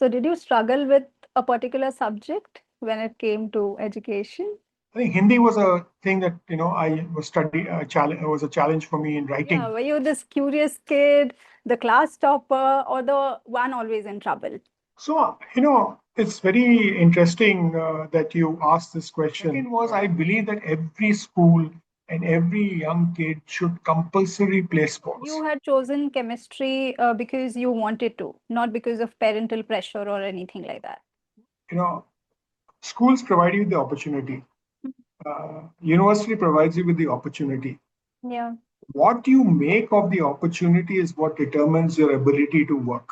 So did you struggle with a particular subject when it came to education? I think Hindi was a thing that I was study challenge was a challenge for me in Yeah, writing. were you this curious kid, the class topper, or the one always in trouble? So it's very interesting that you asked this question. Second was I believe that every school and every young kid should compulsory play sports. You had chosen chemistry because you wanted to, not because of parental pressure or anything like that. You know, schools provide you the opportunity. University provides you with the opportunity. Yeah. What you make of the opportunity is what determines your ability to work.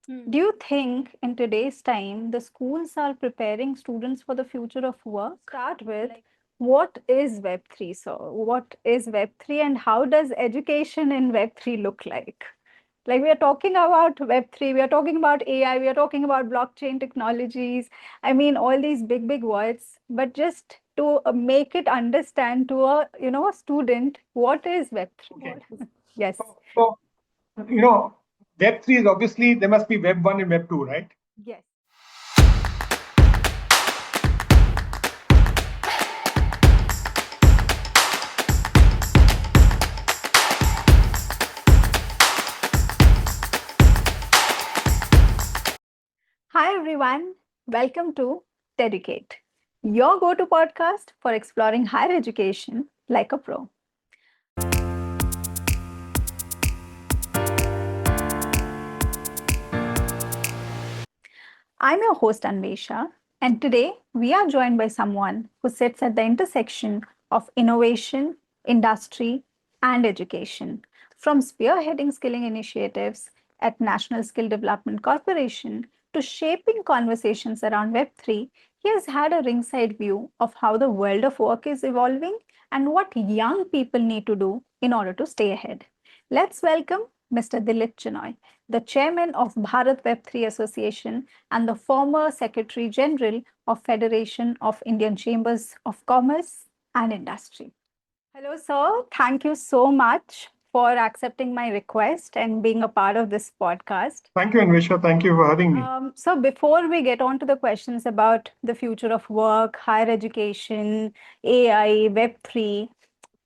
Do you think in today's time the schools are preparing students for the future of work? Start with what is Web3? So, what is Web3 and how does education in Web3 look like? Like we are talking about Web3, we are talking about AI, we are talking about blockchain technologies. I mean, all these big words, but just to make it understand to a student, what is Web3? Okay. Yes. So, you know, Web 3 is obviously there must be Web 1 and Web 2, right? Yes. Hi, everyone. Welcome to TEDucate, your go to podcast for exploring higher education like a pro. I'm your host, Anvesha, and today we are joined by someone who sits at the intersection of innovation, industry, and education. From spearheading skilling initiatives at National Skill Development Corporation to shaping conversations around Web3, he has had a ringside view of how the world of work is evolving and what young people need to do in order to stay ahead. Let's welcome Mr. Dilip Chenoy, the chairman of Bharat Web3 Association and the former Secretary General of Federation of Indian Chambers of Commerce and Industry. Hello, sir. Thank you so much for accepting my request and being a part of this podcast. Thank you, Anvesha. Thank you for having me. So, before we get on to the questions about the future of work, higher education, AI, Web3,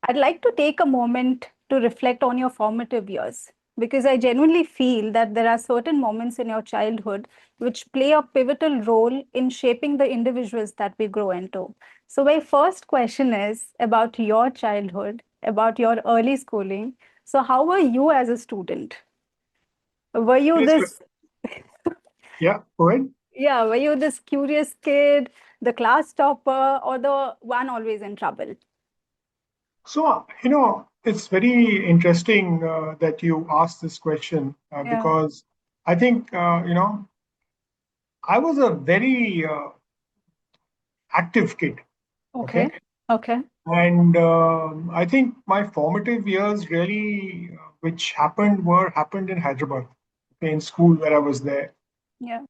I'd like to take a moment to reflect on your formative years because I genuinely feel that there are certain moments in your childhood which play a pivotal role in shaping the individuals that we grow into. So, my first question is about your childhood, about your early schooling. So, how were you as a student? Were you Yes, this, yeah, go ahead. yeah, were you this curious kid, the class topper, or the one always in trouble? So, it's very interesting that you asked this question Yeah. because I think, I was a very active kid. Okay. Okay. Okay. And I think my formative years really, which happened in Hyderabad, okay, in school where I was there. Yeah.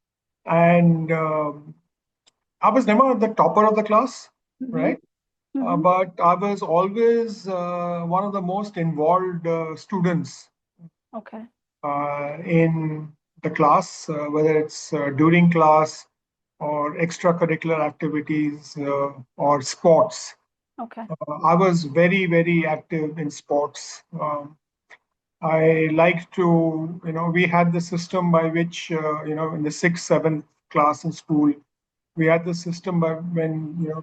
And I was never the topper of the class, Mm-hmm. right? Mm-hmm. But I was always one of the most involved students Okay. in the class, whether it's during class or extracurricular activities or sports. Okay. I was very active in sports. I like to, we had the system by which, in the sixth, seventh class in school, we had the system by when,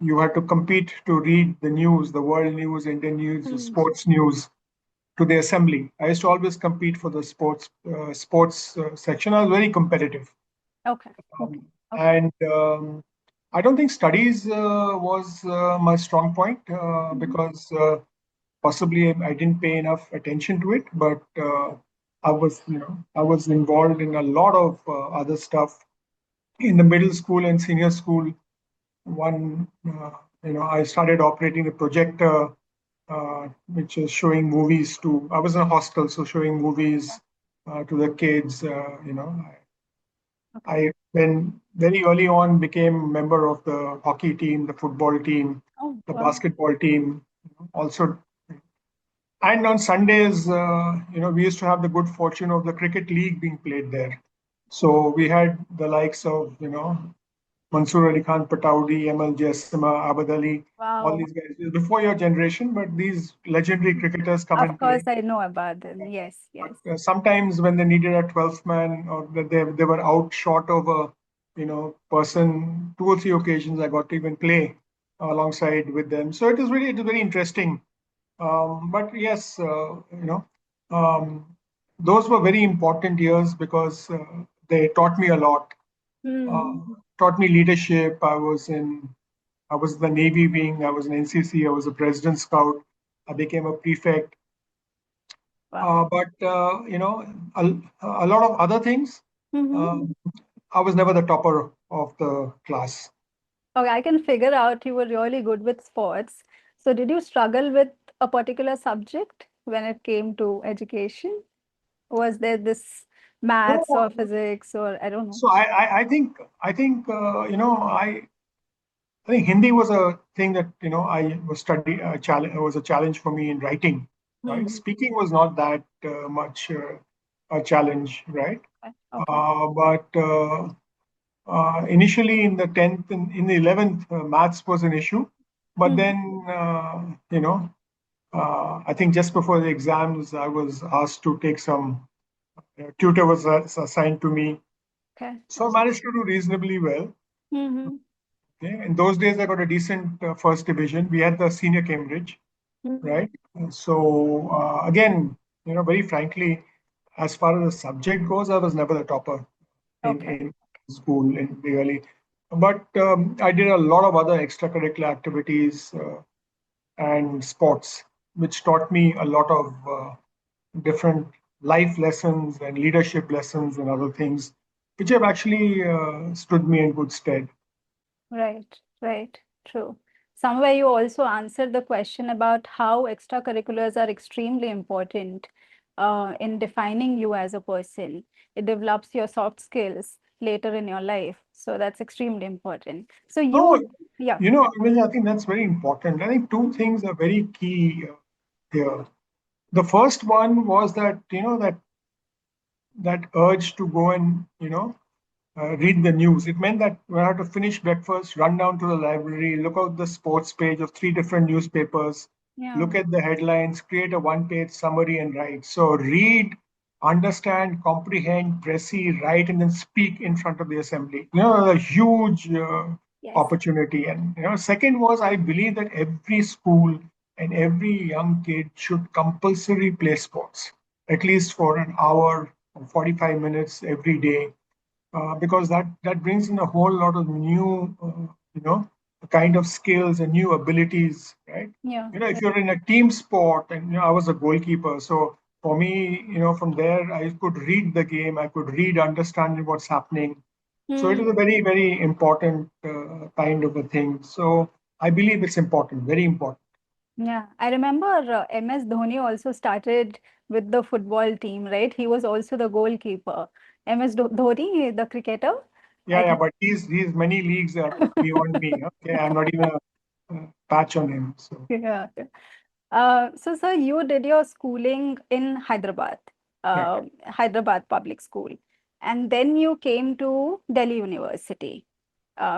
you had to compete to read the news, the world news, Indian news, the Hmm. sports news to the assembly. I used to always compete for the sports section. I was very competitive. Okay. Okay. Okay. And I don't think studies was my strong point Mhm. because possibly I didn't pay enough attention to it, but I was involved in a lot of other stuff in the middle school and senior school. One, I started operating a projector, which is showing movies to. I was in a hostel, so showing movies to the kids. Okay. I then very early on became member of the hockey team, the football team, Oh, the wow. basketball team. Also, and on Sundays, we used to have the good fortune of the cricket league being played there. So we had the likes of, Mansoor Ali Khan Pataudi, ML Jaisima, Abad Ali, all Wow. these guys before your generation, but these legendary cricketers come Of and play. course, I know about them. Yes, yes. But sometimes when they needed a 12th man or that they were out short of a person, 2 or 3 occasions I got to even play alongside with them. So it was very interesting. But yes, um, those were very important years because they taught me a lot. Hmm. Taught me leadership. I was the Navy wing. I was an NCC. I was a President Scout. I became a prefect. Wow. But a lot of other things. Mm-hmm. Um, I was never the topper of the class. Okay, I can figure out you were really good with sports. So, did you struggle with a particular subject when it came to education? Was there this maths No, or physics or I don't know? so I think I think Hindi was a thing that I was study challenge was a challenge for me in writing. Right, Hmm. speaking was not that much a challenge, right? Okay. Okay. But initially in the 10th and in the 11th, maths was an issue. But Hmm. then, I think just before the exams, I was asked to take some tutor was assigned to me. Okay. So I managed to do reasonably well. Mm-hmm. Okay. In those days, I got a decent first division. We had the senior Cambridge, Hmm. right? So again, very frankly, as far as the subject goes, I was never the topper Okay. in school in really. But I did a lot of other extracurricular activities and sports, which taught me a lot of different life lessons and leadership lessons and other things, which have actually stood me in good stead. Right, right, true. Somewhere you also answered the question about how extracurriculars are extremely important in defining you as a person. It develops your soft skills later in your life. So that's extremely important. So No, yeah. I think that's very important. I think two things are very key here. The first one was that that urge to go and read the news. It meant that when I had to finish breakfast, run down to the library, look out the sports page of 3 different newspapers, Yeah. look at the headlines, create a one-page summary, and write. So read, understand, comprehend, précis, write, and then speak in front of the assembly. A huge Yes. opportunity. And second was I believe that every school and every young kid should compulsory play sports, at least for an hour or 45 minutes every day, because that brings in a whole lot of new, kind of skills and new abilities, right? Yeah. If Right. you're in a team sport, and I was a goalkeeper, so for me, from there, I could read the game, I could read, understand what's happening. So it is a Hmm. very, very important kind of a thing. So I believe it's important, very important. Yeah. I remember MS Dhoni also started with the football team, right? He was also the goalkeeper. MS Dhoni, the cricketer, Yeah, I yeah, think. but he's many leagues beyond me. Okay, I'm not even a patch on him. So Yeah. So, sir, you did your schooling in Hyderabad, correct. Hyderabad Public School, and then you came to Delhi University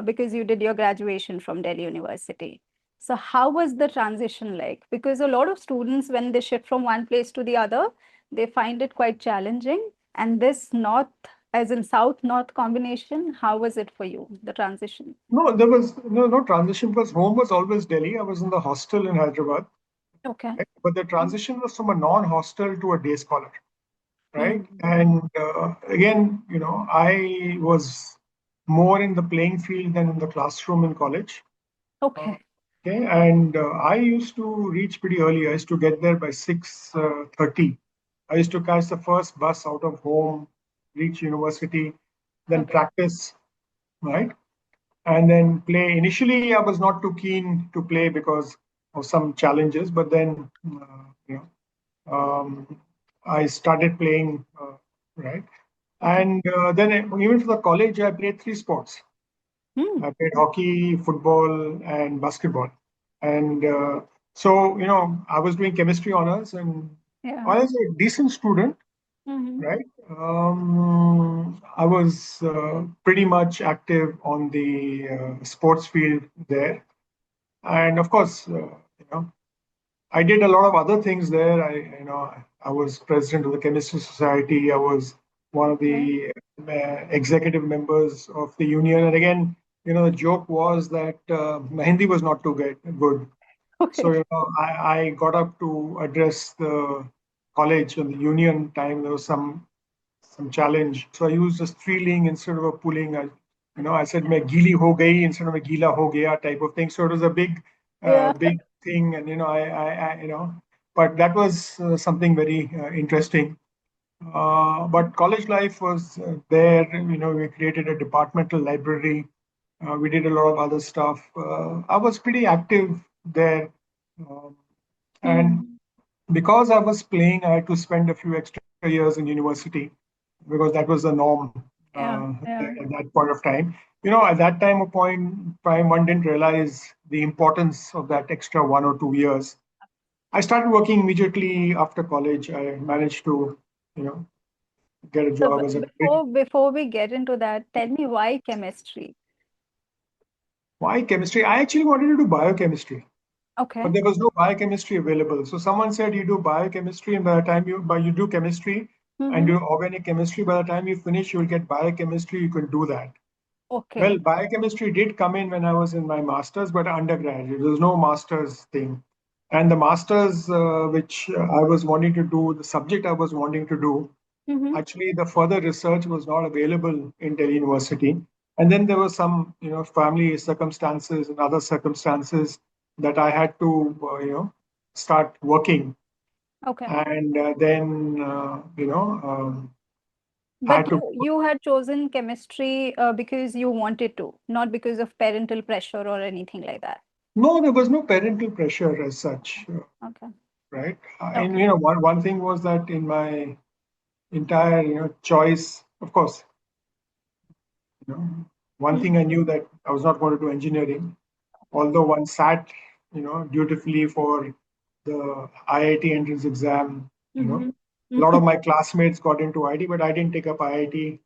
because you did your graduation from Delhi University. So, how was the transition like? Because a lot of students, when they shift from one place to the other, they find it quite challenging. And this north, as in south-north combination, how was it for you, the transition? No, there was no transition because home was always Delhi. I was in the hostel in Hyderabad, Okay. right? But the transition was from a non-hostel to a day scholar, right? Mm. And again, I was more in the playing field than in the classroom in college. Uh, Okay. okay, and I used to reach pretty early. I used to get there by 6:30. I used to catch the first bus out of home, reach university, then Okay. practice, right? And then play. Initially, I was not too keen to play because of some challenges, but then I started playing, right? Okay. And then even for the college, I played 3 sports. Hmm. I played hockey, football, and basketball. And so, I was doing chemistry honors, and Yeah. I was a decent student. Mm-hmm. right? I was pretty much active on the sports field there, and of course, I did a lot of other things there. I was president of the Chemistry Society. I was one of Okay. the executive members of the union. And again, the joke was that my Hindi was not too good. So, Okay. I got up to address the college and the union time. There was some challenge. So I used a striling instead of a pulling. I said मैं गीली हो गई instead of a गीला हो गया type of thing. So it was a Yeah. big thing, and but that was something very interesting. But college life was there. We created a departmental library. We did a lot of other stuff. I was pretty active there, um, and Mm-hmm. because I was playing, I had to spend a few extra years in university because that was the norm Yeah. Yeah. at that point of time. At that time, one didn't realize the importance of that extra 1 or 2 years. I started working immediately after college. I managed to, you know, get a So job as a grade. before we get into that, tell me why chemistry? Why chemistry? I actually wanted to do biochemistry, but Okay. there was no biochemistry available. So someone said you do biochemistry, and by the time you do chemistry and Mm-hmm. do organic chemistry, by the time you finish, you'll get biochemistry. You can do that. Well, Okay. biochemistry did come in when I was in my master's, but undergraduate. There was no master's thing. And the master's, which I was wanting to do, the subject I was wanting to do, Mm-hmm. actually the further research was not available in Delhi University. And then there were some, family circumstances and other circumstances that I had to, start working. Okay. And then, I But had to. you had chosen chemistry because you wanted to, not because of parental pressure or anything like that. No, there was no parental pressure as such. Okay. Right? And Okay. one thing was that in my entire choice, of course, you know, one thing I Mm-hmm. knew that I was not going to do engineering, although one sat dutifully for the IIT entrance exam. Mm-hmm. A lot of my classmates got into IT, but I didn't take up IIT. You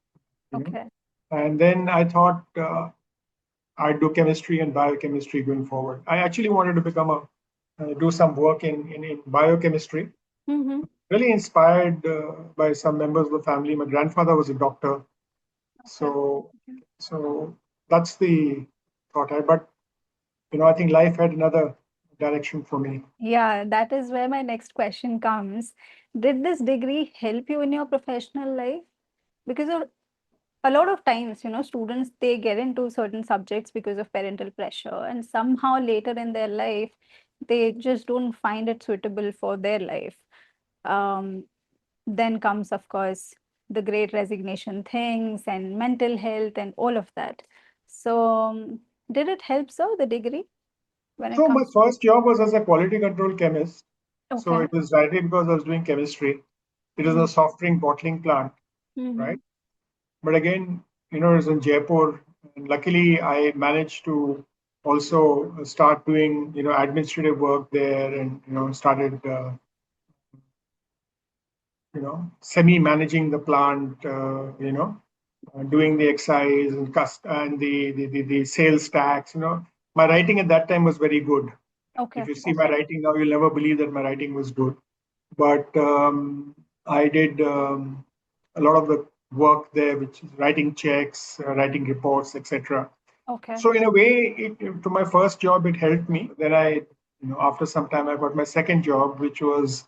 know, Okay. and then I thought I'd do chemistry and biochemistry going forward. I actually wanted to become a do some work in biochemistry, Mm-hmm. really inspired by some members of the family. My grandfather was a doctor, Okay. so so that's the thought. But I think life had another direction for me. Yeah, that is where my next question comes. Did this degree help you in your professional life? Because of a lot of times, students they get into certain subjects because of parental pressure, and somehow later in their life, they just don't find it suitable for their life. Um, then comes, of course, the great resignation things and mental health and all of that. So, did it help, so the degree when it So my comes to? first job was as a quality control chemist. So Okay. it was directly because I was doing chemistry. It was a soft drink bottling plant, Mm-hmm. right? But again, it was in Jaipur. And luckily, I managed to also start doing, administrative work there, and started, semi-managing the plant, doing the excise and and the sales tax. My writing at that time was very good. If Okay. you see my Okay. writing now, you'll never believe that my writing was good. But I did a lot of the work there, which is writing checks, writing reports, etc. Okay. So in a way, to my first job, it helped me. Then after some time, I got my second job, which was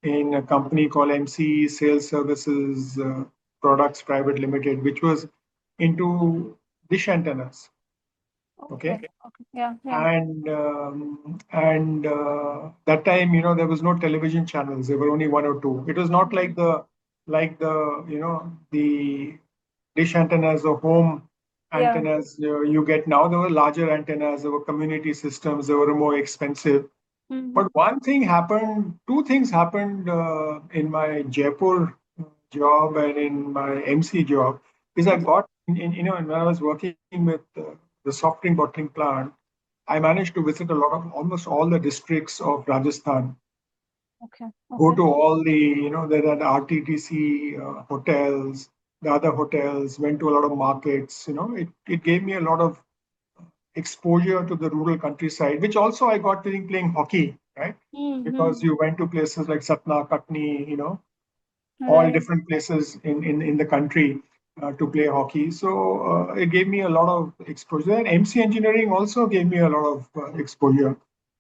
in a company called MC Sales Services Products Private Limited, which was into dish antennas. Okay. Okay, Okay. Yeah. Yeah. and that time, there was no television channels. There were only one or two. It was not Mhm. like the the dish antennas or home Yeah. antennas you get now. There were larger antennas. There were community systems. They were more expensive. Mm-hmm. But one thing happened. Two things happened in my Jaipur job and in my MC job. Is I Okay. got when I was working with the soft drink bottling plant, I managed to visit almost all the districts of Rajasthan. Okay. Go Okay. to all the, there are the RTTC hotels, the other hotels, went to a lot of markets. It gave me a lot of exposure to the rural countryside, which also I got during playing hockey, right? Because Mm-hmm. you went to places like Satna, Katni, all Right. different places in the country to play hockey. So it gave me a lot of exposure. And MC engineering also gave me a lot of exposure.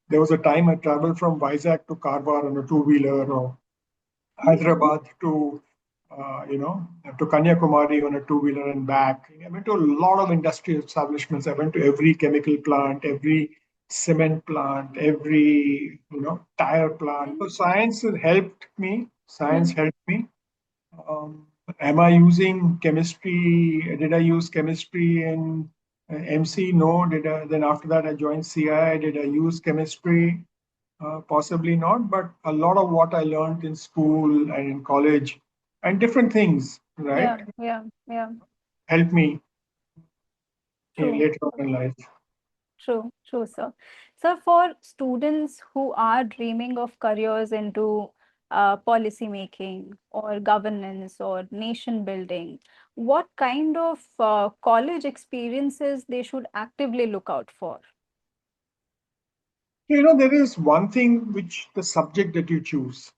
There was a time I traveled from Vizag to Karwar on a two-wheeler, or Hyderabad to Kanyakumari on a two-wheeler and back. I went to a lot of industrial establishments. I went to every chemical plant, every cement plant, every, tire plant. So science has helped me. Science Mm-hmm. helped me. Um, am I using chemistry? Did I use chemistry in MC? No. Then after that I joined CI. Did I use chemistry? Possibly not, but a lot of what I learned in school and in college and different things, right, Yeah. Yeah. Yeah. helped me True. later on in life. True, true, sir. So, for students who are dreaming of careers into policy making or governance or nation building, what kind of college experiences they should actively look out for? There is one thing which the subject that you choose,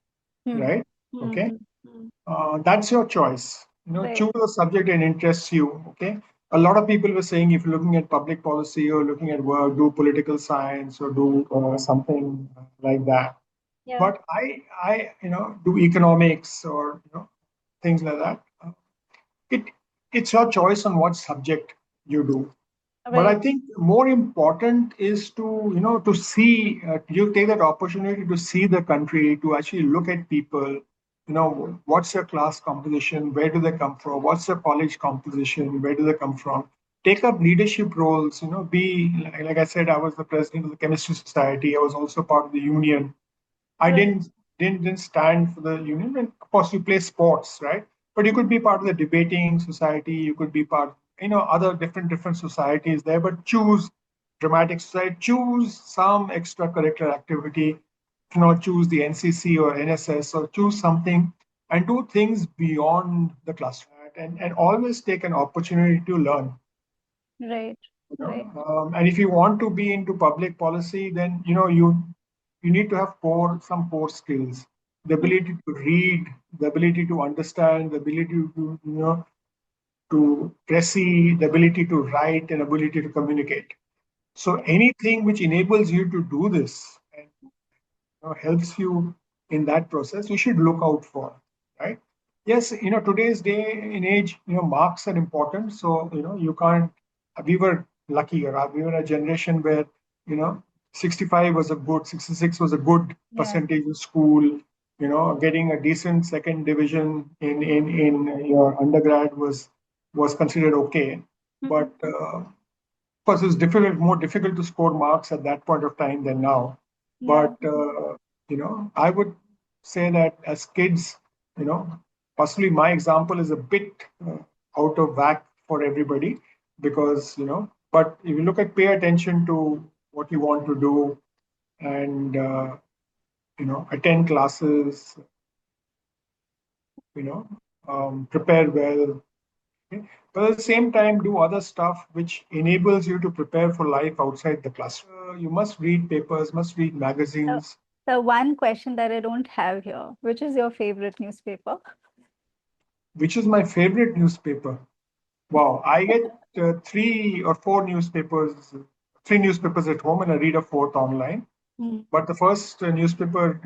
Hmm. right? Okay. Hmm. Hmm. That's your choice. Right. Choose a subject that interests you. Okay. A lot of people were saying if you're looking at public policy or looking at work, do political science or do something like that. Yeah. But I do economics or things like that. It it's your choice on what subject you do. But I Right. think more important is to to see you take that opportunity to see the country, to actually look at people. What's their class composition? Where do they come from? What's their college composition? Where do they come from? Take up leadership roles. Be like I said, I was the president of the chemistry society. I was also part of the union. I Right. didn't stand for the union. And of course, you play sports, right? But you could be part of the debating society. You could be part, other different societies there. But choose dramatic society. Choose some extracurricular activity. Choose the NCC or NSS, or choose something and do things beyond the classroom. And always take an opportunity to learn. Right. Right. And if you want to be into public policy, then you need to have some core skills: the Hmm. ability to read, the ability to understand, the ability to to receive, the ability to write, and ability to communicate. So anything which enables you to do this and helps you in that process, you should look out for, right? Yes, today's day and age, marks are important. So, you can't, we were lucky, or we were a generation where, 65 was a good, 66 was a good Yeah. percentage in school. Getting a decent second division in your undergrad was considered okay. Hmm. But of course, it's more difficult to score marks at that point of time than now. Yeah. But I would say that as kids, possibly my example is a bit out of whack for everybody, because But if you pay attention to what you want to do, and attend classes, you know, prepare well. Okay? But at the same time, do other stuff which enables you to prepare for life outside the classroom. You must read papers, must read So, magazines. so one question that I don't have here, which is your favorite newspaper? Which is my favorite newspaper? Wow, I get three newspapers at home, and I read a fourth online. Hmm. But the first newspaper,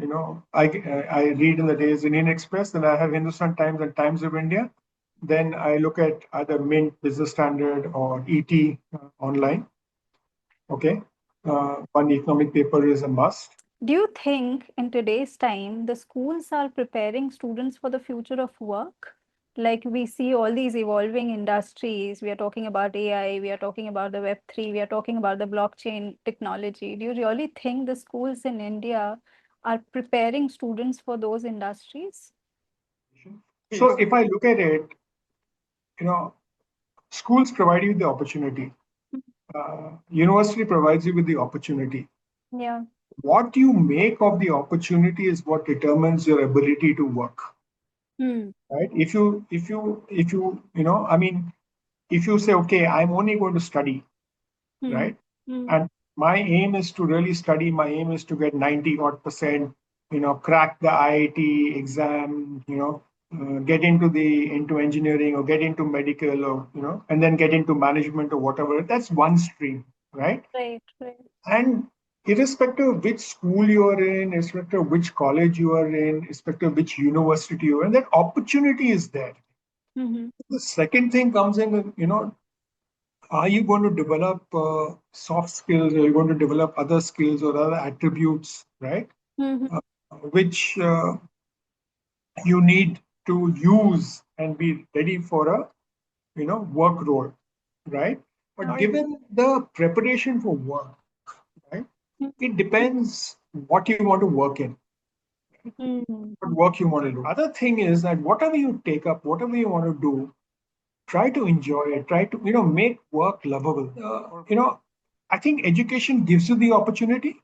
I read in the day is Indian Express. Then I have Hindustan Times and Times of India. Then I look at either Mint, Business Standard, or ET online. Okay, one economic paper is a must. Do you think in today's time the schools are preparing students for the future of work? Like we see all these evolving industries, we are talking about AI, we are talking about the Web3, we are talking about the blockchain technology. Do you really think the schools in India are preparing students for those industries? So if I look at it, schools provide you the opportunity. University provides you with the opportunity. Yeah. what you make of the opportunity is what determines your ability to work, Hmm. right? If you I mean, if you say, okay, I'm only going to study, Hmm. right? Hmm. And my aim is to really study. My aim is to get 90 odd percent, crack the IIT exam, get into engineering or get into medical or, and then get into management or whatever. That's one stream, right? Right, right. And irrespective of which school you are in, irrespective of which college you are in, irrespective of which university you are in, that opportunity is there. Mm-hmm. The second thing comes in, are you going to develop soft skills? Are you going to develop other skills or other attributes, right? Mm-hmm. Uh, which you need to use and be ready for a work role, right? But Okay. given the preparation for work, right, it Mm-hmm. depends what you want to work in, Mm-hmm. what work you want to do. Other thing is that whatever you take up, whatever you want to do, try to enjoy it. Try to make work lovable. I think education gives you the opportunity.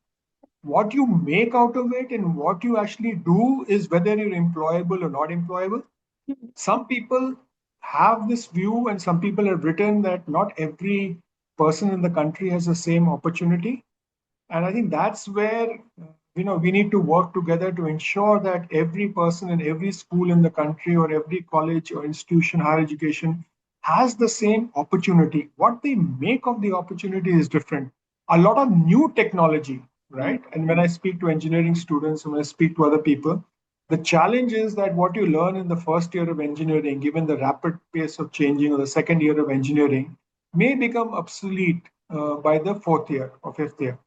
What you make out of it and what you actually do is whether you're employable or not employable. Some people have this view, and some people have written that not every person in the country has the same opportunity. And I think that's where we need to work together to ensure that every person in every school in the country or every college or institution, higher education, has the same opportunity. What they make of the opportunity is different. A lot of new technology, right? And when I speak to engineering students and when I speak to other people, the challenge is that what you learn in the first year of engineering, given the rapid pace of changing, or the second year of engineering, may become obsolete by the fourth year or fifth year,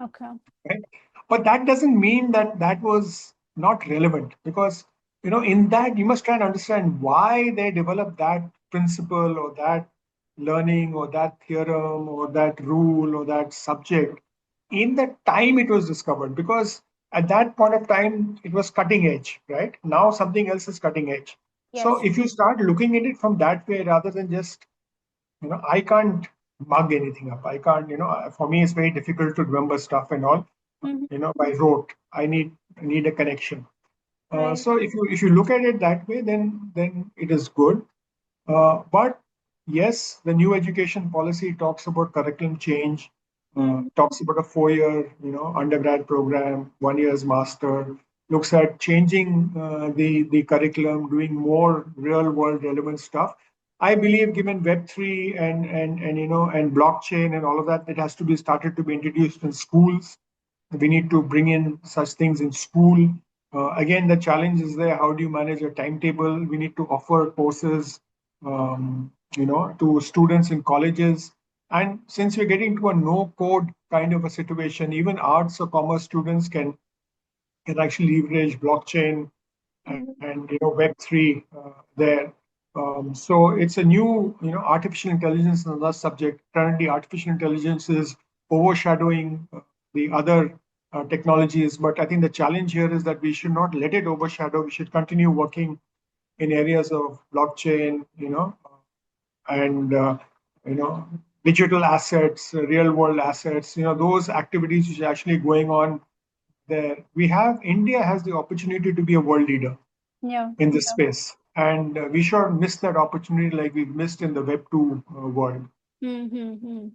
Okay. right? But that doesn't mean that that was not relevant, because in that you must try and understand why they developed that principle or that learning or that theorem or that rule or that subject in the time it was discovered, because at that point of time it was cutting edge, right? Now something else is cutting edge. So Yes. if you start looking at it from that way rather than just, I can't mug anything up. I can't, for me, it's very difficult to remember stuff and all, Mm-hmm. by rote. I need a connection. Right. So if you look at it that way, then it is good. But yes, the new education policy talks about curriculum change, Mm-hmm. talks about a 4 year, undergrad program, 1 year's master, looks at changing the curriculum, doing more real world relevant stuff. I believe, given Web3 and and blockchain and all of that, it has to be started to be introduced in schools. We need to bring in such things in school. Again, the challenge is there. How do you manage a timetable? We need to offer courses, to students in colleges. And since we're getting to a no code kind of a situation, even arts or commerce students can actually leverage blockchain Mm-hmm. and Web3 there. So it's a new, artificial intelligence is another subject. Currently, artificial intelligence is overshadowing the other technologies. But I think the challenge here is that we should not let it overshadow. We should continue working in areas of blockchain, and you know digital assets, real world assets. Those activities which are actually going on there. India has the opportunity to be a world leader Yeah. in this space. And we should miss that opportunity like we've missed in the Web 2 world. Mm-hmm.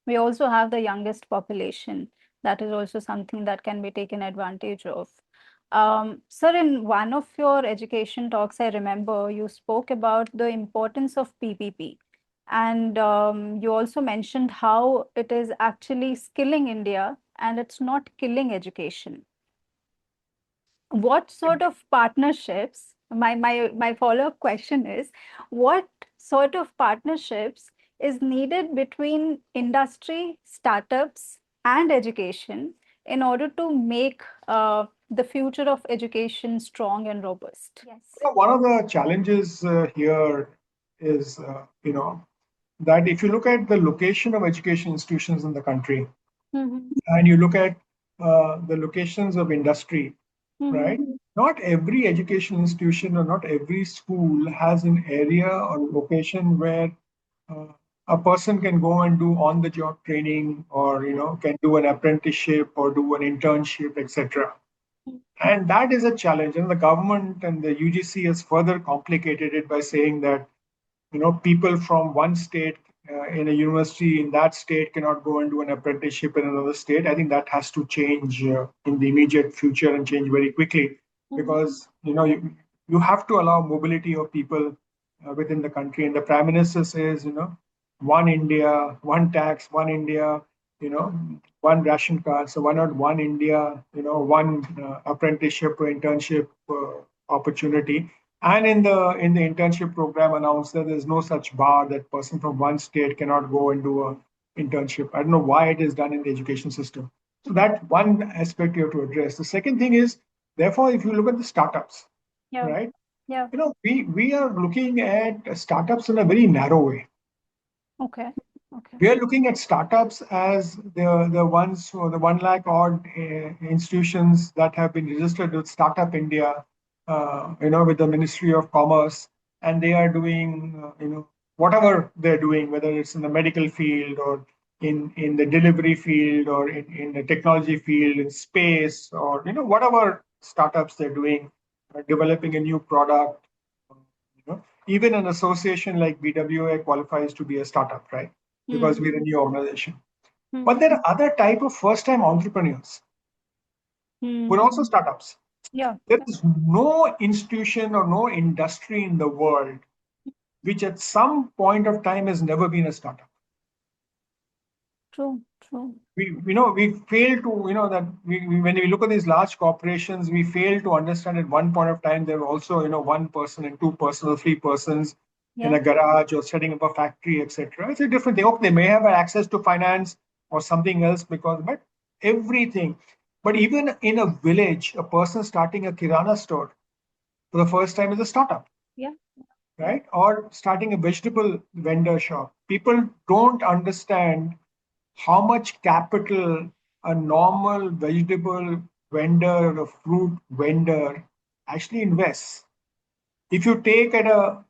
We also have the youngest population. That is also something that can be taken advantage of. Sir, in one of your education talks, I remember you spoke about the importance of PPP. And you also mentioned how it is actually skilling India and it's not killing education. What sort of partnerships, my follow-up question is, what sort of partnerships is needed between industry, startups, and education in order to make the future of education strong and robust? Yes. One of the challenges here is, that if you look at the location of education institutions in the country Mm-hmm. and you look at the locations of industry, Mm-hmm. right? Not every education institution or not every school has an area or location where a person can go and do on the job training, or can do an apprenticeship or do an internship, etc. And that is a challenge, and the government and the UGC has further complicated it by saying that people from one state in a university in that state cannot go and do an apprenticeship in another state. I think that has to change in the immediate future, and change very quickly, because you have to allow mobility of people within the country. And the prime minister says, one India, one tax, one India, you know, one ration card. So why not one India, one apprenticeship or internship opportunity. And in the internship program announced that there's no such bar that person from one state cannot go and do a internship. I don't know why it is done in the education system. So that one aspect you have to address. The second thing is, therefore, if you look at the startups, Yeah. right? Yeah. We are looking at startups in a very narrow way. Okay. Okay. We are looking at startups as the ones, or the 1 lakh odd institutions that have been registered with Startup India, with the Ministry of Commerce, and they are doing, whatever they're doing, whether it's in the medical field, or in the delivery field, or in the technology field, in space, or whatever startups they're doing, developing a new product. Even an association like BWA qualifies to be a startup, right? Because we're a new organization. But there are other type of first-time entrepreneurs who are also startups. Yeah. There is no institution or no industry in the world which at some point of time has never been a startup. True. True. We fail to, that when we look at these large corporations, we fail to understand at one point of time there were also, one person and two persons or three persons in Yeah. a garage or setting up a factory, etc. It's a different thing. Okay, they may have access to finance or something else, but everything. But even in a village, a person starting a kirana store for the first time is a startup, Yeah. right? Or starting a vegetable vendor shop. People don't understand how much capital a normal vegetable vendor or a fruit vendor actually invests. If you take at a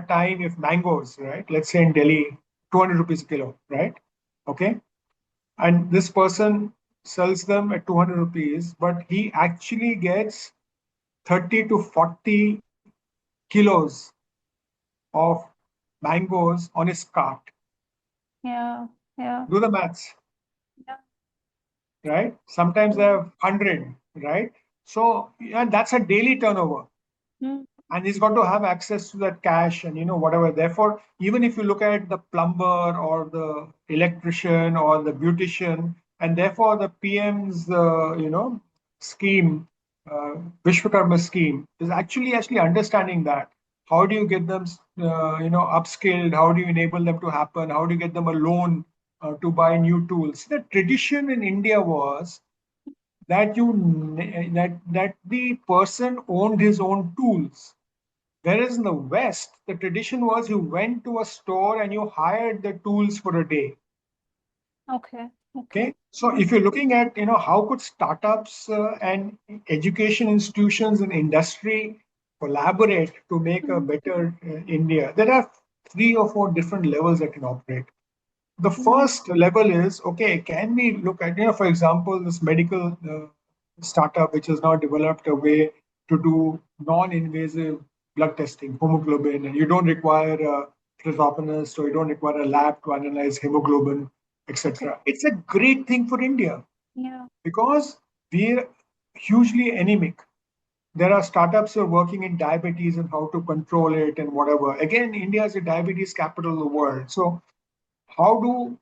time, if mangoes, right, let's say in Delhi, 200 rupees a kilo, right? Okay. And this person sells them at 200 rupees, but he actually gets 30 to 40 kilos of mangoes on his cart. Yeah. Yeah. Do the maths. Yeah. Right? Sometimes they have 100, right? So, and that's a daily turnover. Mm. And he's got to have access to that cash and, whatever. Therefore, even if you look at the plumber or the electrician or the beautician, and therefore the PM's, scheme, Vishwakarma scheme, is actually understanding that. How do you get them, upskilled? How do you enable them to happen? How do you get them a loan to buy new tools? The tradition in India was that that the person owned his own tools. Whereas in the West, the tradition was you went to a store and you hired the tools for a day. Okay. Okay. Okay, so if you're looking at how could startups and education institutions and industry collaborate to make a better India, there are 3 or 4 different levels that can operate. The first level is, okay, can we look at, for example, this medical startup which has now developed a way to do non-invasive blood testing, hemoglobin, and you don't require a phlebotomist, or you don't require a lab to analyze hemoglobin, Okay. etc. It's a great thing for India Yeah. because we're hugely anemic. There are startups who are working in diabetes and how to control it and whatever. Again, India is a diabetes capital of the world. So how do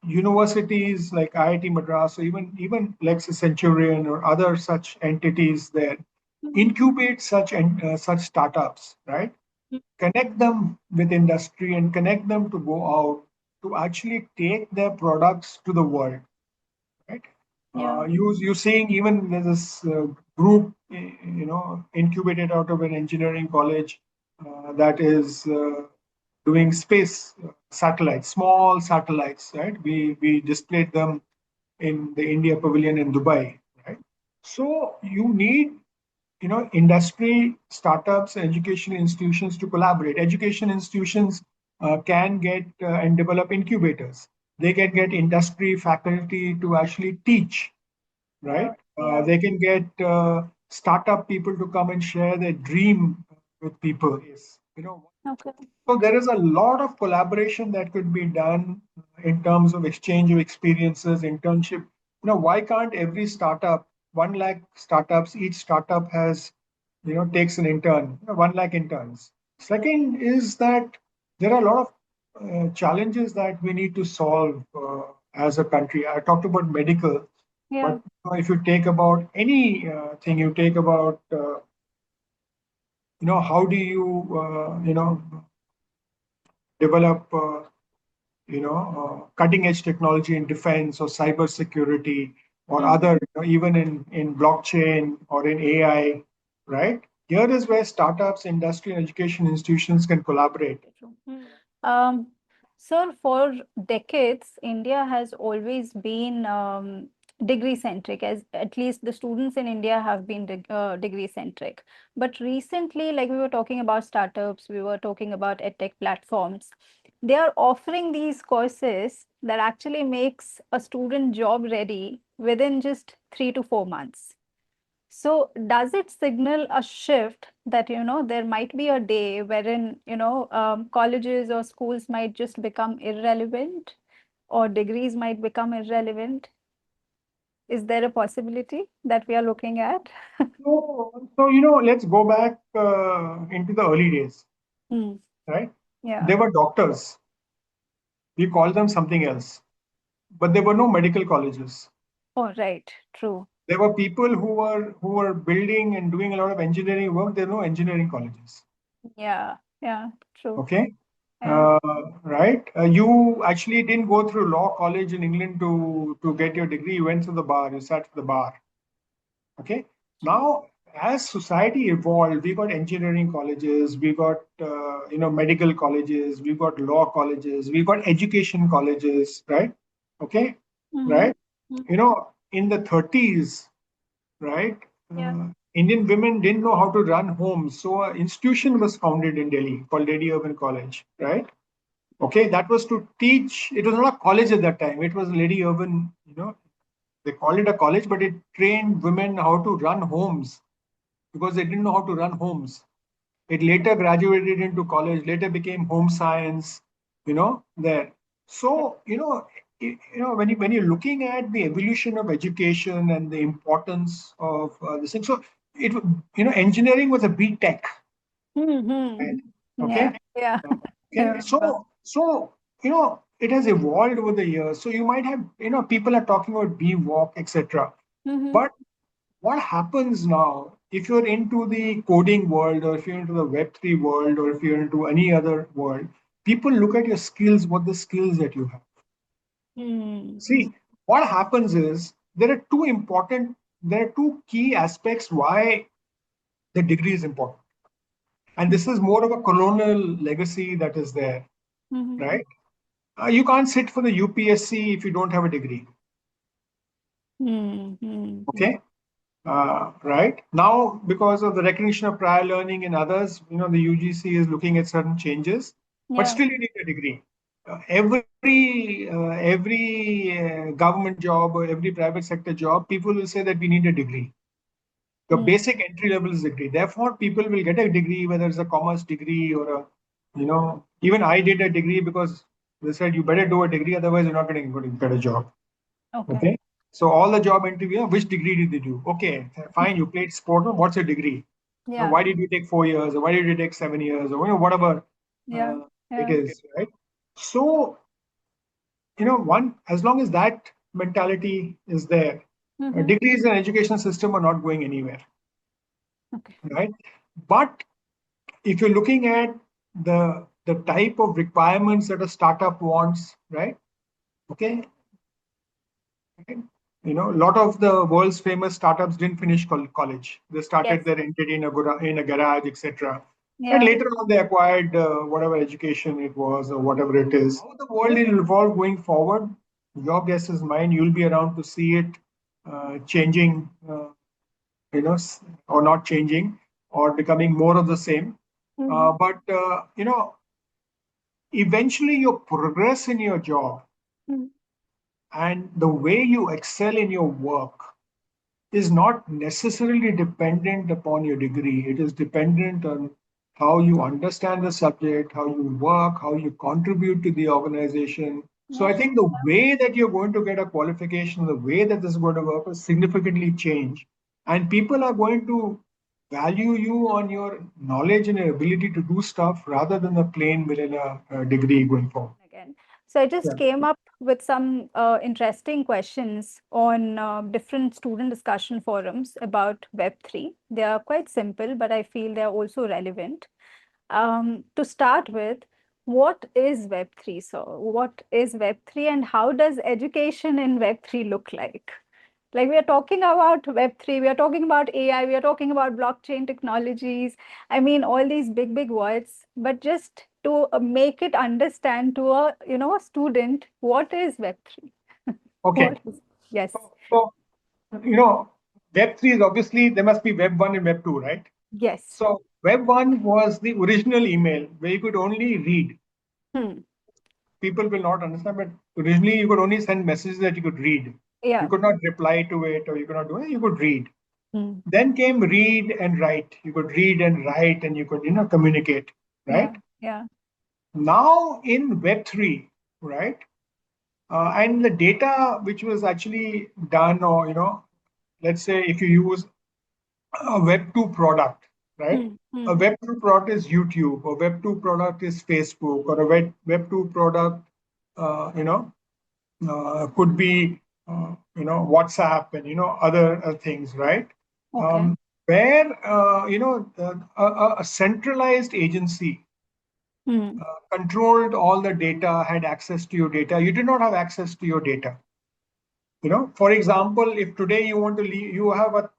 universities like IIT Madras, or even like Centurion or other such entities there incubate such startups, right? Connect them with industry and connect them to go out to actually take their products to the world, right? Yeah. You're seeing even there's this group, incubated out of an engineering college that is doing space satellites, small satellites, right? We displayed them in the India Pavilion in Dubai, right? So you need, industry, startups, educational institutions to collaborate. Education institutions can get and develop incubators. They can get industry faculty to actually teach, right? Yeah. They can get startup people to come and share their dream with people. Yes, Okay. so there is a lot of collaboration that could be done in terms of exchange of experiences, internship. Why can't every startup, 1 lakh startups, each startup has, takes an intern, 1 lakh interns. Second is that there are a lot of challenges that we need to solve as a country. I talked about medical, but Yeah. if you take about any thing, you take about, how do you, develop cutting edge technology in defense or cyber security or Mhm. other, even in blockchain or in AI, right? Here is where startups, industry, and education institutions can collaborate. True. Um, Sir, for decades, India has always been degree centric, as at least the students in India have been degree centric. But recently, like we were talking about startups, we were talking about edtech platforms, they are offering these courses that actually makes a student job ready within just 3 to 4 months. So does it signal a shift that, there might be a day wherein, colleges or schools might just become irrelevant or degrees might become irrelevant? Is there a possibility that we are looking at? So, let's go back into the early days, Hmm. right? Yeah. There were doctors. We called them something else, but there were no medical colleges. Oh, right. True. There were people who were building and doing a lot of engineering work. There were no engineering colleges. Yeah. Yeah. True. Okay. Yeah. Right. You actually didn't go through law college in England to get your degree. You went to the bar. You sat at the bar. Okay. True. Now, as society evolved, we got engineering colleges, we got medical colleges, we got law colleges, we got education colleges. Right. Okay. Mm-hmm. Right. In the 30s, right? Yeah. Indian women didn't know how to run homes, so an institution was founded in Delhi called Lady Urban College, right? Okay, that was to teach. It was not a college at that time. It was Lady Urban. They called it a college, but it trained women how to run homes because they didn't know how to run homes. It later graduated into college, later became home science, there. Yeah. So, when you're looking at the evolution of education and the importance of this thing, so it, engineering was a B tech, right? Mm-hmm. Okay. Yeah. Yeah. I Okay. remember. So, it has evolved over the years. So you might have, people are talking about B walk, etc. Mm-hmm. But what happens now if you're into the coding world or if you're into the Web3 world or if you're into any other world, people look at your skills, what the skills that you have. Mm-hmm. See, what happens is there are two key aspects why the degree is important. And this is more of a colonial legacy that is there, Mm-hmm. right? You can't sit for the UPSC if you don't have a degree. Mm-hmm. Okay. Right now, because of the recognition of prior learning in others, the UGC is looking at certain changes, but Yeah. still you need a degree. Every government job or every private sector job, people will say that we need a degree. The Mm. basic entry level is degree. Therefore, people will get a degree, whether it's a commerce degree or even I did a degree because they said you better do a degree, otherwise you're not going to get a job. Okay. Okay. So all the job interview, which degree did they do? Okay, fine, you played sport. What's your degree? Yeah. Why did you take 4 years? Or why did you take 7 years? Or whatever Yeah. uh, it Yeah. is, right? So, one, as long as that mentality is there, Mm-hmm. degrees in education system are not going anywhere, Okay. right? But if you're looking at the type of requirements that a startup wants, right? Okay, right? A lot of the world's famous startups didn't finish college. They started Yes. their entity in a garage, etc. And Yeah. later on, they acquired whatever education it was or whatever it is. How the world will evolve going forward, your guess is mine. You'll be around to see it changing, or not changing, or becoming more of the same. Mm-hmm. But eventually your progress in your job Mm. and the way you excel in your work is not necessarily dependent upon your degree. It is dependent on how you understand the subject, how you work, how you contribute to the organization. So I Yeah. think the way that you're going to get a qualification, the way that this is going to work will significantly change. And people are going to value you on your knowledge and your ability to do stuff rather than the plain vanilla degree going forward. Again. So I just Yeah. came up with some interesting questions on different student discussion forums about Web3. They are quite simple, but I feel they are also relevant. To start with, what is Web3? So, what is Web3 and how does education in Web3 look like? Like we are talking about Web3, we are talking about AI, we are talking about blockchain technologies. I mean, all these big, big words, but just to make it understand to a, a student, what is Web3? Okay. What is, yes, So, you know, Web3 is obviously there must be Web 1 and Web 2, right? yes. So Web 1 was the original email where you could only read. Hmm. People will not understand, but originally you could only send messages that you could read. You Yeah. could not reply to it or you could not do it, you could read. Hmm. Then came read and write. You could read and write and you could, communicate, Yeah. right? Yeah. Now in Web3, right? And the data which was actually done, or, let's say if you use a Web 2 product, right? Hmm. A Hmm. Web 2 product is YouTube, a Web 2 product is Facebook, or a Web 2 product, uh, you know, could be, WhatsApp and, other things, right? Okay. Um, where, a centralized agency Hmm. controlled all the data, had access to your data. You did not have access to your data. For example, if today you want to leave, you have a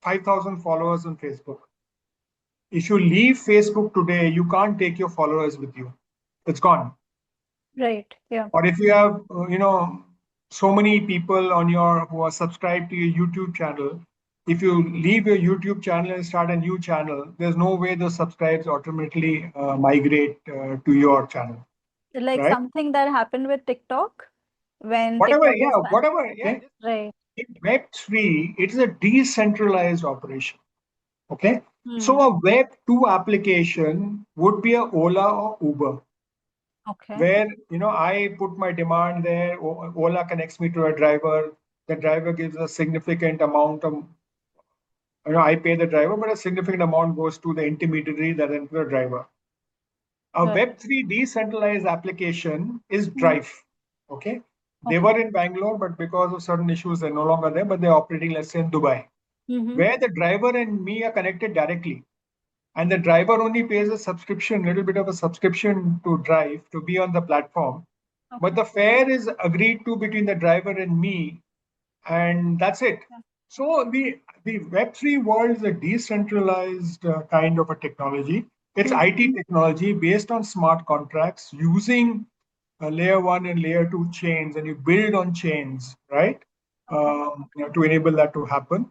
5,000 followers on Facebook. If you leave Facebook today, you can't take your followers with you. It's gone. Right. Yeah. Or if you have, so many people on your who are subscribed to your YouTube channel, if you leave your YouTube channel and start a new channel, there's no way those subscribes automatically migrate to your channel, Like right? something that happened with TikTok when Whatever, TikTok yeah, was banned. whatever. Yeah, Right. in Web3, it is a decentralized operation. Okay. So Hmm. a Web 2 application would be a Ola or Uber, Okay. where I put my demand there. Ola connects me to a driver. The driver gives a significant amount of, I pay the driver, but a significant amount goes to the intermediary that then to the driver. A Right. Web3 decentralized application is Hmm. Drive. Okay. They Okay. were in Bangalore, but because of certain issues, they're no longer there, but they're operating, let's say, in Dubai, Mm-hmm. where the driver and me are connected directly. And the driver only pays a subscription, little bit of a subscription to Drive to be on the platform. But Okay. the fare is agreed to between the driver and me, and that's it. Yeah. So the Web3 world is a decentralized kind of a technology. It's Hmm. IT technology based on smart contracts using layer one and layer two chains, and you build on chains, right? Okay. To enable that to happen.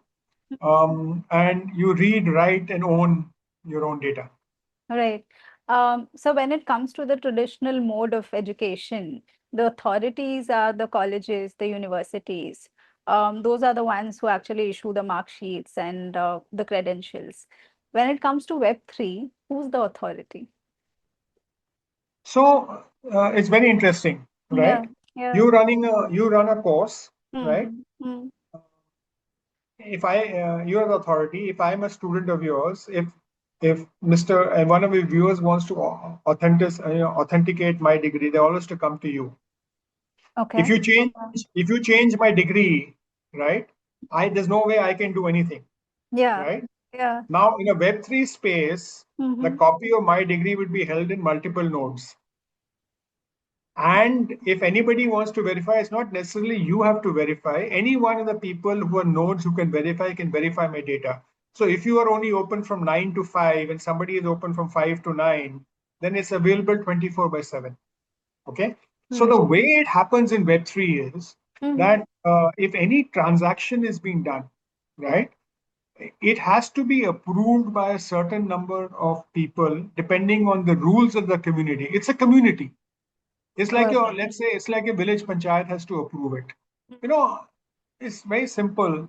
And you read, write, and own your own data. Right. So when it comes to the traditional mode of education, the authorities are the colleges, the universities. Those are the ones who actually issue the mark sheets and the credentials. When it comes to Web3, who's the authority? So it's very interesting, Yeah. right? Yeah. You run a course, right? Hmm. Hmm. If you're the authority, if I'm a student of yours, if Mr. and one of your viewers wants to authenticate my degree, they always to come to you. Okay. If you change my degree, right? There's no way I can do anything, Yeah. right? Yeah. Now in a Web3 space, the Hmm. copy of my degree would be held in multiple nodes. And if anybody wants to verify, it's not necessarily you have to verify. Any one of the people who are nodes who can verify my data. So if you are only open from 9 to 5 and somebody is open from 5 to 9, then it's available 24 by 7. Okay. So Hmm. the way it happens in Web3 is Hmm. that if any transaction is being done, right? it has to be approved by a certain number of people depending on the rules of the community. It's a community. It's like Got your, it. let's say, it's like a village panchayat has to approve it. You know, it's very simple.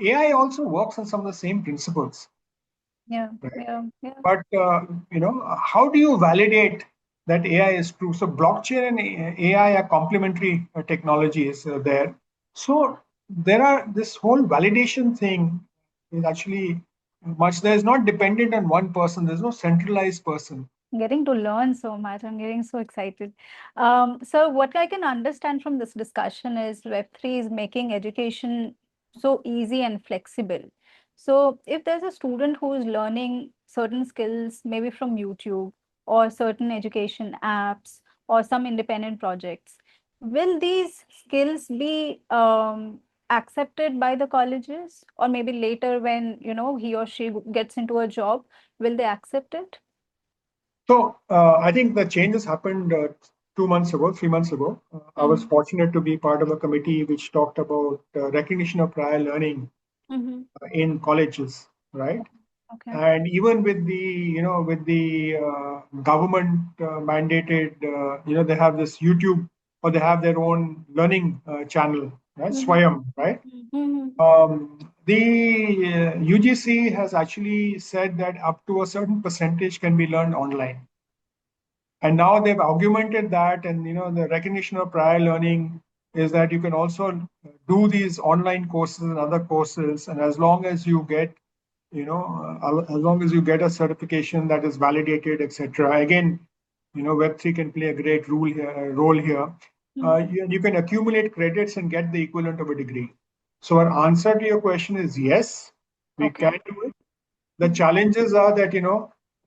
AI also works on some of the same principles, Yeah, right? yeah, yeah. But how do you validate that AI is true? So blockchain and AI are complementary technologies there. So there are this whole validation thing is actually much. There is not dependent on one person. There's no centralized person. Getting to learn so much. I'm getting so excited. So what I can understand from this discussion is Web3 is making education so easy and flexible. So if there's a student who is learning certain skills, maybe from YouTube or certain education apps or some independent projects, will these skills be accepted by the colleges, or maybe later when he or she gets into a job, will they accept it? So I think the changes happened 2 months ago, 3 months ago. I was Mhm. fortunate to be part of a committee which talked about recognition of prior learning Mhm. in colleges, right? Okay. And even with the with the government mandated, they have this YouTube, or they have their own learning channel, right? Mhm. Swayam, right? Mhm. The UGC has actually said that up to a certain percentage can be learned online. And now they've augmented that, and the recognition of prior learning is that you can also do these online courses and other courses, and as long as you get as long as you get a certification that is validated, etc. Again, Web3 can play a great role here. Mhm. You can accumulate credits and get the equivalent of a degree. So our answer to your question is yes, we Okay. can do it. The Mhm. challenges are that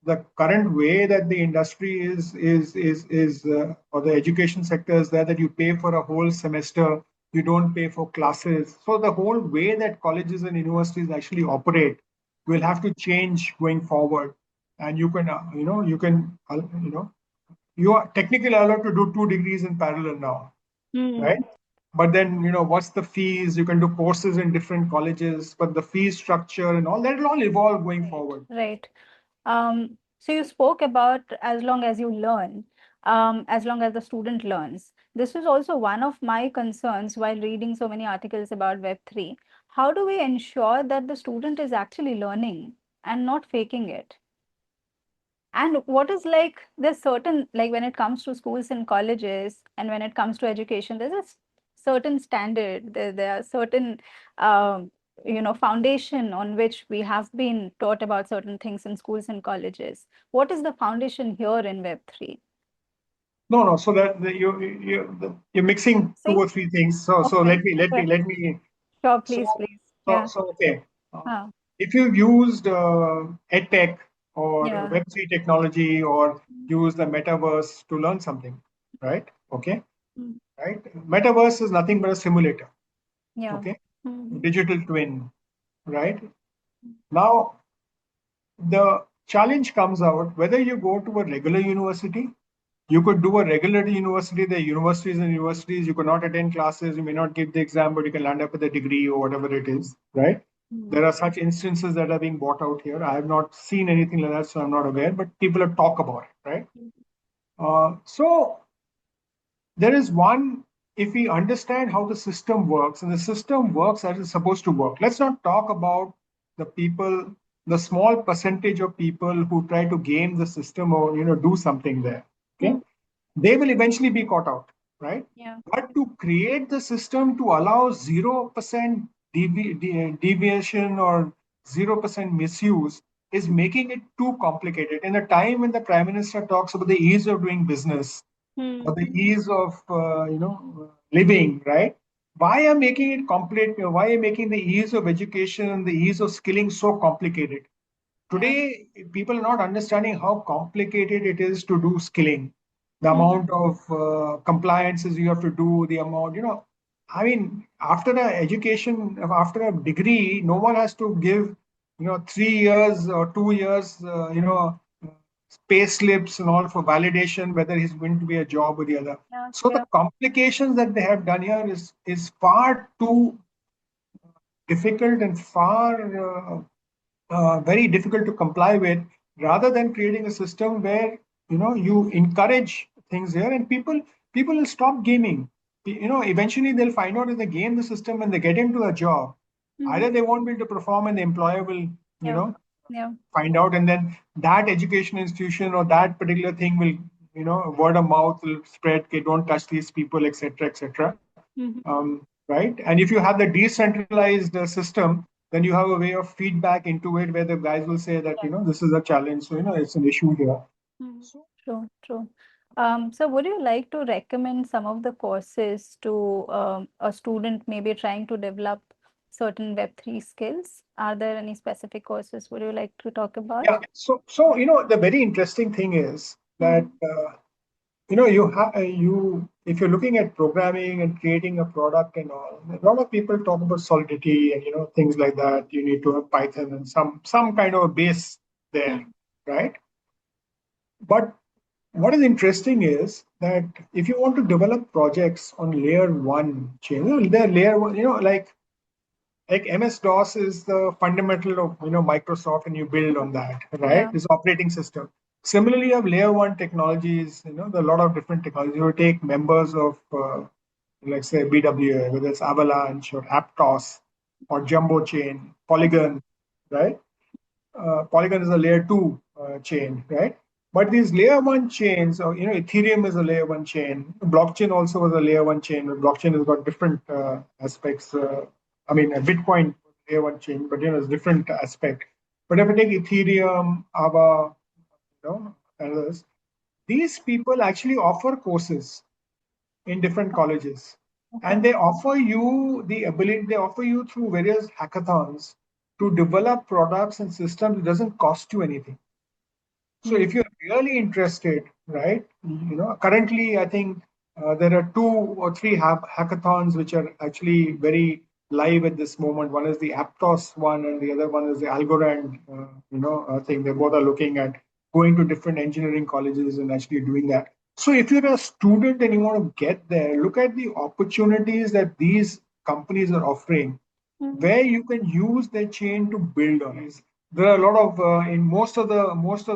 the current way that the industry is or the education sector is there, that you pay for a whole semester, you don't pay for classes. So the whole way that colleges and universities actually operate will have to change going forward. And you can you are technically allowed to do 2 degrees in parallel now, right? Mhm. But then, what's the fees? You can do courses in different colleges, but the fee structure and all that will all evolve going Right. forward. Right. So you spoke about as long as you learn, as long as the student learns. This is also one of my concerns while reading so many articles about Web3. How do we ensure that the student is actually learning and not faking it? And what is like, there's certain, like when it comes to schools and colleges, and when it comes to education, there's a certain standard, there are certain, um, foundation on which we have been taught about certain things in schools and colleges. What is the foundation here in Web3? No, no. So you're mixing two See? or three things. So Okay, let me okay. let me. Sure, So please, please. Yeah. okay. Uh, Huh. if you've used EdTech or Yeah. Web3 technology, or use the metaverse to learn something, right? Okay, Mm. right. Metaverse is nothing but a simulator. Yeah. Okay, Mhm. digital twin, right? Now the challenge comes out whether you go to a regular university. You could do a regular university. The universities and universities, you could not attend classes, you may not give the exam, but you can land up with a degree or whatever it is, right? Mm. There are such instances that are being bought out here. I have not seen anything like that, so I'm not aware, but people have talked about it, right? So there is one, if we understand how the system works, and the system works as it's supposed to work. Let's not talk about the people, the small percentage of people who try to game the system, or do something there. Okay, Mm. they will eventually be caught out, right? Yeah. But to create the system to allow 0% deviation or 0% misuse is making it too complicated. In a time when the Prime Minister talks about the ease of doing business, or Mm. the ease of living, right? Why are making it complicated? Why are making the ease of education and the ease of skilling so complicated? Yeah. Today, people are not understanding how complicated it is to do skilling. The Mm. amount of compliances you have to do, the amount, I mean, after the education, after a degree, no one has to give, 3 years or 2 years, pay slips and all for validation whether he's going to be a job or the other. Yeah. So the Yeah. complications that they have done here is far too difficult and far very difficult to comply with, rather than creating a system where you encourage things here, and people will stop gaming. Eventually they'll find out if they game the system and they get into a job, Mhm. either they won't be able to perform and the employer will Yeah. Yeah. find out, and then that education institution or that particular thing will word of mouth will spread, okay, don't touch these people, etc., etc. Mhm. Right? And if you have the decentralized system, then you have a way of feedback into it where the guys will say that, this is a challenge. So, it's an issue here. Mhm. So, True, true. So would you like to recommend some of the courses to a student maybe trying to develop certain Web3 skills? Are there any specific courses would you like to talk about? yeah. So, the very interesting thing is that, Mhm. if you're looking at programming and creating a product and all, a lot of people talk about Solidity and, things like that. You need to have Python and some kind of a base there, Mhm. right? But what is interesting is that if you want to develop projects on layer one chain, they're layer one, like MS-DOS is the fundamental of Microsoft, and you build on that, right? Yeah. This operating system. Similarly, you have layer one technologies. There are a lot of different technologies. You take members of, let's say, BWA, whether it's Avalanche or Aptos or Jumbo Chain, Polygon, right? Polygon is a layer two chain, right? But these layer one chains, or Ethereum is a layer one chain. Blockchain also was a layer one chain. Blockchain has got different aspects. Bitcoin was a layer one chain, but it's different aspect. But if I take Ethereum, Ava, and others, these people actually offer courses in different colleges, and Okay. they offer you the ability. They offer you through various hackathons to develop products and systems. It doesn't cost you anything. So Mm. if you're really interested, right, currently I think there are two or three hackathons which are actually very live at this moment. One is the Aptos one, and the other one is the Algorand, thing. They both are looking at going to different engineering colleges and actually doing that. So if you're a student and you want to get there, look at the opportunities that these companies are offering, Mhm. where you can use their chain to build on it. There are a lot of in most of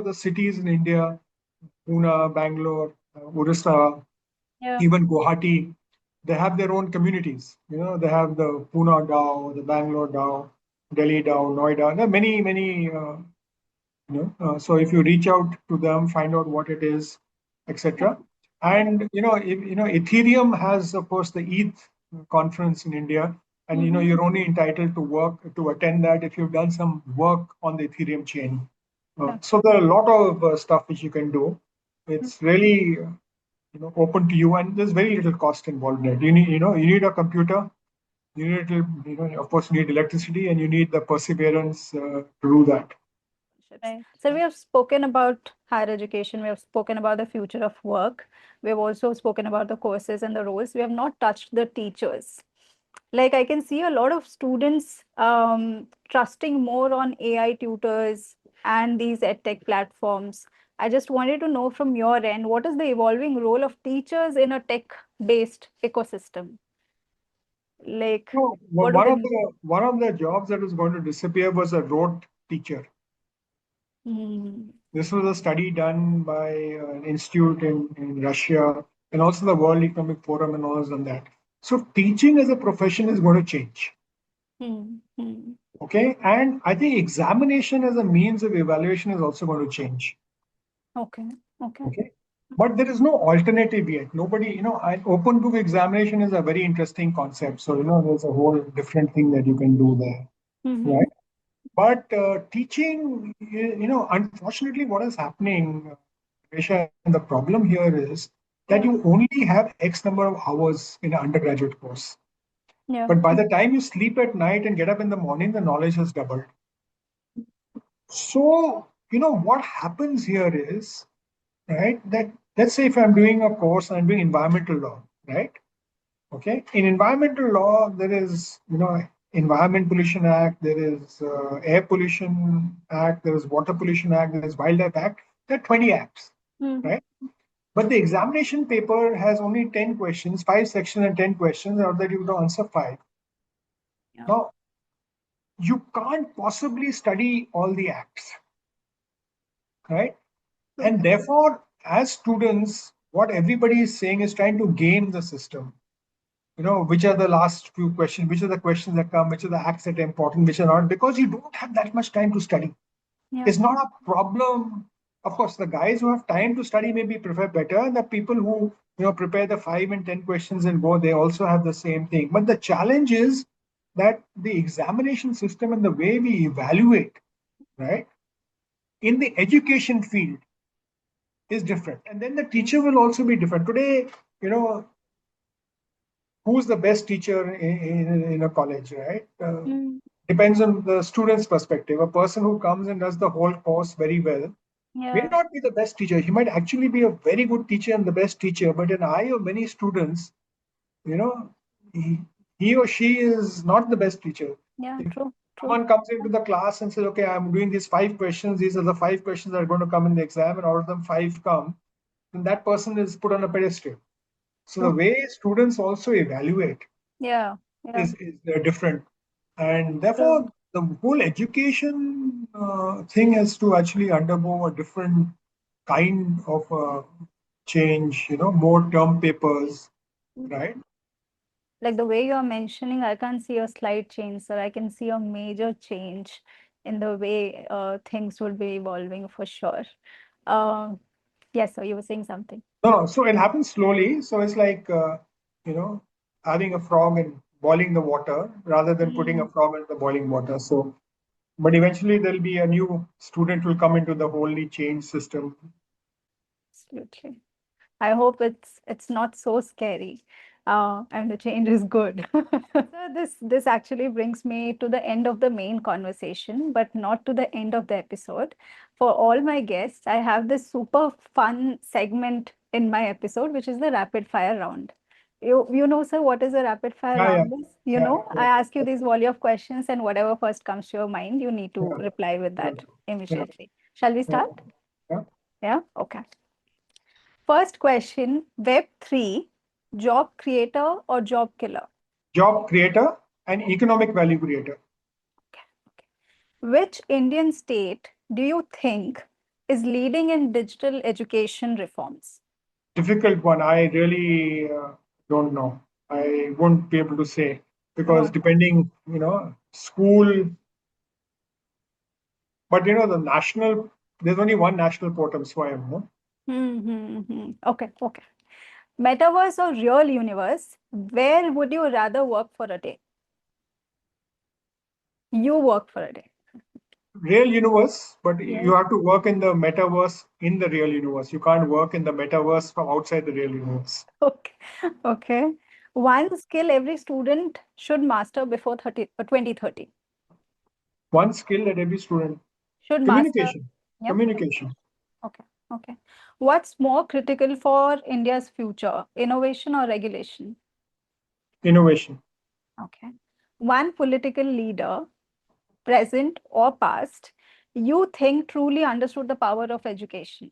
the cities in India, Pune, Bangalore, Orissa, Yeah. even Guwahati, they have their own communities. They have the Pune DAO, the Bangalore DAO, Delhi DAO, Noida. There are many. So if you reach out to them, find out what it is, etc. Yeah. And Ethereum has, of course, the ETH conference in India, and Mhm. you're only entitled to work to attend that if you've done some work on the Ethereum chain. Yeah. So there are a lot of stuff which you can do. Mm. It's really open to you, and there's very little cost involved in it. You need a computer. You need to, of course, you need electricity, and you need the perseverance to do that. Right. So we have spoken about higher education, we have spoken about the future of work, we have also spoken about the courses and the roles. We have not touched the teachers. Like I can see a lot of students trusting more on AI tutors and these edtech platforms. I just wanted to know from your end, what is the evolving role of teachers in a tech-based ecosystem? Like, No, what do they? one of the jobs that was going to disappear was a rote teacher. Hmm. This was a study done by an institute in Russia, and also the World Economic Forum and all on that. So teaching as a profession is going to change. Hmm. Hmm. Okay. And I think examination as a means of evaluation is also going to change. Okay. Okay. Okay. But there is no alternative yet. Nobody, open book examination is a very interesting concept. So, there's a whole different thing that you can do there. Hmm. Right. But teaching, unfortunately, what is happening, Resha, and the problem here is that Yeah. you only have X number of hours in an undergraduate course. Yeah. But by the time you sleep at night and get up in the morning, the knowledge has doubled. So, what happens here is, right, that let's say if I'm doing a course, I'm doing environmental law, right? Okay. In environmental law, there is, Environment Pollution Act, there is Air Pollution Act, there is Water Pollution Act, there is Wildlife Act. There are 20 acts, Hmm. right? But the examination paper has only 10 questions, five sections and 10 questions, out that you have to answer five. Yeah. Now, you can't possibly study all the acts, right? True. And therefore, as students, what everybody is saying is trying to game the system. Which are the last few questions, which are the questions that come, which are the acts that are important, which are not, because you don't have that much time to study. Yeah. It's not a problem. Of course, the guys who have time to study maybe prefer better, and the people who prepare the 5 and 10 questions and go, they also have the same thing. But the challenge is that the examination system and the way we evaluate, right, in the education field is different. And then the teacher will also be different. Today, you know, who's the best teacher in a college, right? Mm. Depends on the student's perspective. A person who comes and does the whole course very well may Yeah. not be the best teacher. He might actually be a very good teacher and the best teacher, but in the eye of many students, you know, he or she is not the best teacher. Yeah. If True. True. someone comes into the class and says, okay, I'm doing these 5 questions, these are the 5 questions that are going to come in the exam, and out of them 5 come, then that person is put on a pedestal. So the True. way students also evaluate Yeah. Yeah. is different. And True. therefore, the whole education thing has to actually undergo a different kind of change, more term papers, right? Like the way you're mentioning, I can't see a slight change, sir. I can see a major change in the way things would be evolving for sure. Uh, yes, so you were saying something. No, so it happens slowly. So it's like, you know, having a frog and boiling the water rather than putting a Mm, frog in the boiling water. So, but eventually there'll be a new student will come into the wholly changed system. absolutely. I hope it's not so scary, and the change is good. So this actually brings me to the end of the main conversation, but not to the end of the episode. For all my guests, I have this super fun segment in my episode, which is the rapid fire round. You know, sir, what is a rapid fire Yeah, yeah, round is? You yeah, know, I ask you these volley of questions, and whatever first comes to your mind, you need to yeah, reply with yeah, that yeah, immediately. Shall we yeah, start? yeah. Yeah. Okay. First question, Web3, job creator or job killer? Job creator and economic value creator. Okay, okay. Which Indian state do you think is leading in digital education reforms? Difficult one. I really don't know. I won't be able to say You because want? depending, school, but the national, there's only one national portal, so I know. Okay, okay. Metaverse or real universe, where would you rather work for a day? You work for a day. Real universe, but Yes. you have to work in the metaverse in the real universe. You can't work in the metaverse from outside the real universe. Okay, okay. One skill every student should master before 2030. One skill that every student, Should master. communication, Yep. communication, Okay. Okay. What's more critical for India's future, innovation or regulation? innovation. Okay. One political leader, present or past, you think truly understood the power of education?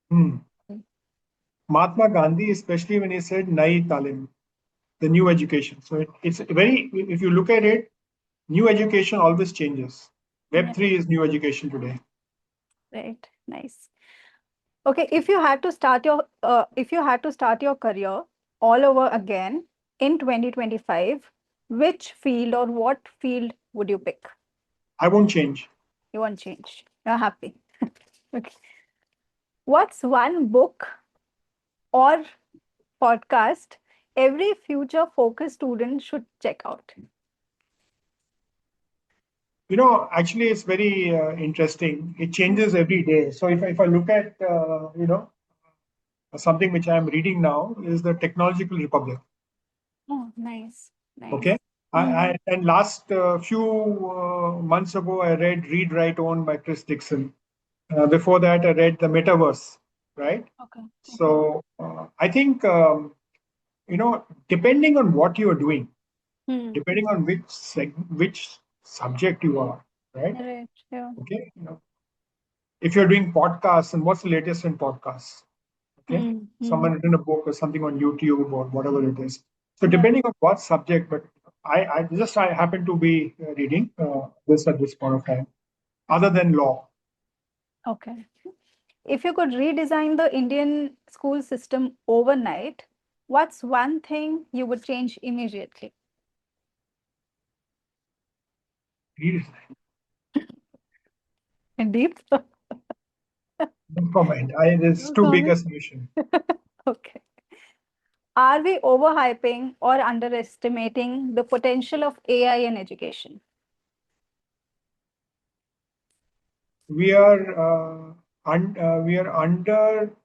Hmm. Mm. Mahatma Gandhi, especially when he said "Nai Talim," the new education. So it's very, if you look at it, new education always changes. Yeah, Web3 is new education today. right. Nice. Okay, if you had to start your career all over again in 2025, which field or what field would you pick? I won't change. You won't change. You're happy. Okay. What's one book or podcast every future focused student should check out? Actually, it's very interesting. It changes every day. So if I look at, something which I'm reading now is the Technological Republic. Oh, nice. Okay. Nice. And last few months ago, I read Read, Write, Own by Chris Dixon. Before that, I read The Metaverse, right? Okay. Okay. So I think, depending on what you are doing, Hmm. depending on which subject you are, right? Right. Yeah. Okay. If you're doing podcasts, and what's the latest in podcasts? Okay. Hmm. Hmm. Someone written a book or something on YouTube or whatever it is. So Yeah. depending on what subject, but I happen to be reading this at this point of time, other than law. Okay. If you could redesign the Indian school system overnight, what's one thing you would change immediately? Redesign. Deep? No comment. It's No too big a comment. submission. Okay. Are we overhyping or underestimating the potential of AI in education? We are we are under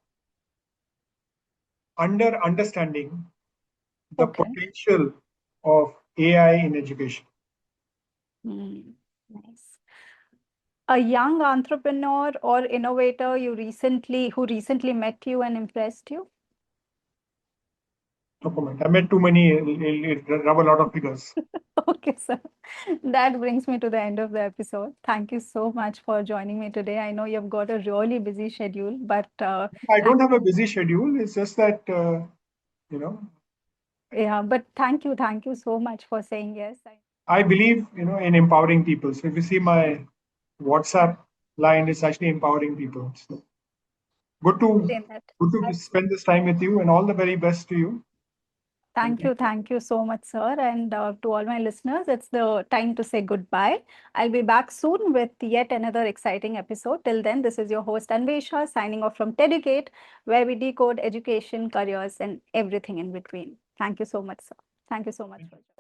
understanding the Okay. potential of AI in education. Nice. A young entrepreneur or innovator who recently met you and impressed you? No comment. I met too many. It'll rub a lot of figures. Okay, sir. That brings me to the end of the episode. Thank you so much for joining me today. I know you've got a really busy schedule, but I don't have a busy schedule. It's just that you know yeah, but thank you so much for saying yes. I believe in empowering people. So if you see my WhatsApp line, it's actually empowering people. So good to Explain that. spend this time with you, and all the very best to you. Thank you so much, sir. And to all my listeners, it's the time to say goodbye. I'll be back soon with yet another exciting episode. Till then, this is your host Anvesha signing off from TEDucate, where we decode education, careers, and everything in between. Thank you so much, sir. Thank you so much for joining.